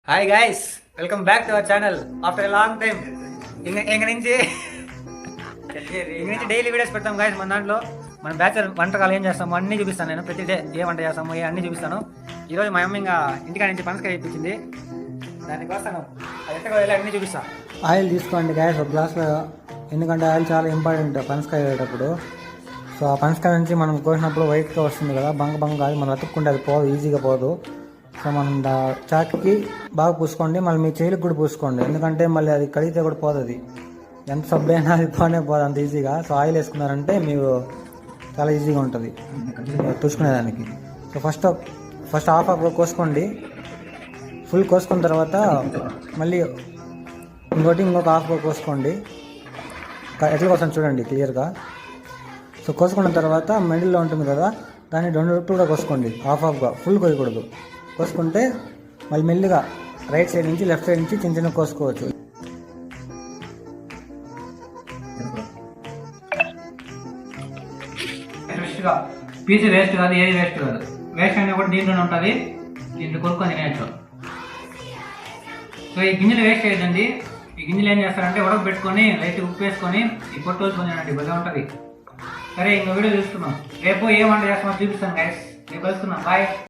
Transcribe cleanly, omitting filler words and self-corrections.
Hi guys, welcome back to our channel after a long time. ఇంక నుంచి daily videos పెడతాం guys. మన దాంట్లో మన బ్యాచలర్ వంటకాలు ఏం చేస్తాము అన్నీ చూపిస్తాను. నేను ప్రతి డే ఏ వంట చేస్తాము అన్నీ చూపిస్తాను. ఈరోజు మా అమ్మ ఇంకా ఇంటికాడ నుంచి పనసకాయ ఇప్పించింది, దానికి వస్తాను. అది ఎట్టగా వెళ్ళి అన్నీ చూపిస్తాను. ఆయిల్ తీసుకోండి గ్యాస్ ఒక గ్లాస్లో, ఎందుకంటే ఆయిల్ చాలా ఇంపార్టెంట్ పనసకాయ వేసేటప్పుడు. సో ఆ పనసకాయ నుంచి మనం కోసినప్పుడు వైట్గా వస్తుంది కదా, బంగ కాదు, మనం అతుక్కుంటే అది పోదు, ఈజీగా పోదు. సో మనం చాకుకి బాగా పూసుకోండి, మళ్ళీ మీ చేయికి కూడా పూసుకోండి, ఎందుకంటే మళ్ళీ అది కడిగితే కూడా పోదు. అది ఎంత సబ్బైనా అది పోనే పోదు అంత ఈజీగా. సో ఆయిల్ వేసుకున్నారంటే మీరు చాలా ఈజీగా ఉంటుంది తుడుచుకునేదానికి. సో ఫస్ట్ హాఫ్ కోసుకోండి. ఫుల్ కోసుకున్న తర్వాత మళ్ళీ ఇంకొక హాఫ్ కోసుకోండి. ఎట్లా కోసం చూడండి క్లియర్గా. సో కోసుకున్న తర్వాత మిడిల్లో ఉంటుంది కదా, దాన్ని 2 రొప్పులుగా కోసుకోండి. హాఫ్గా ఫుల్ కోయకూడదు. కోసుకుంటే మళ్ళీ మెల్లిగా రైట్ సైడ్ నుంచి లెఫ్ట్ సైడ్ నుంచి చిన్న కోసుకోవచ్చు. ఫ్రెష్గా పీస్ వేస్ట్ కాదు, ఏది వేస్ట్ కాదు. వేస్ట్ అయినా కూడా దీంట్లోనే ఉంటుంది, దీంట్లో కొనుక్కొని తినేయచ్చు. సో ఈ గింజలు వేస్ట్ చేయదండి. ఈ గింజలు ఏం చేస్తారంటే ఉడకబెట్టుకొని లైట్ ఉప్పు వేసుకొని ఈ పొట్టు వదులుకొని బాగా ఉంటుంది. సరే, ఇంకో వీడియో చూసుకున్నాం. రేపు ఏ వంట చేస్తామో చూపిస్తాను గైస్. రేపు కలుసుకున్నాం. బాయ్.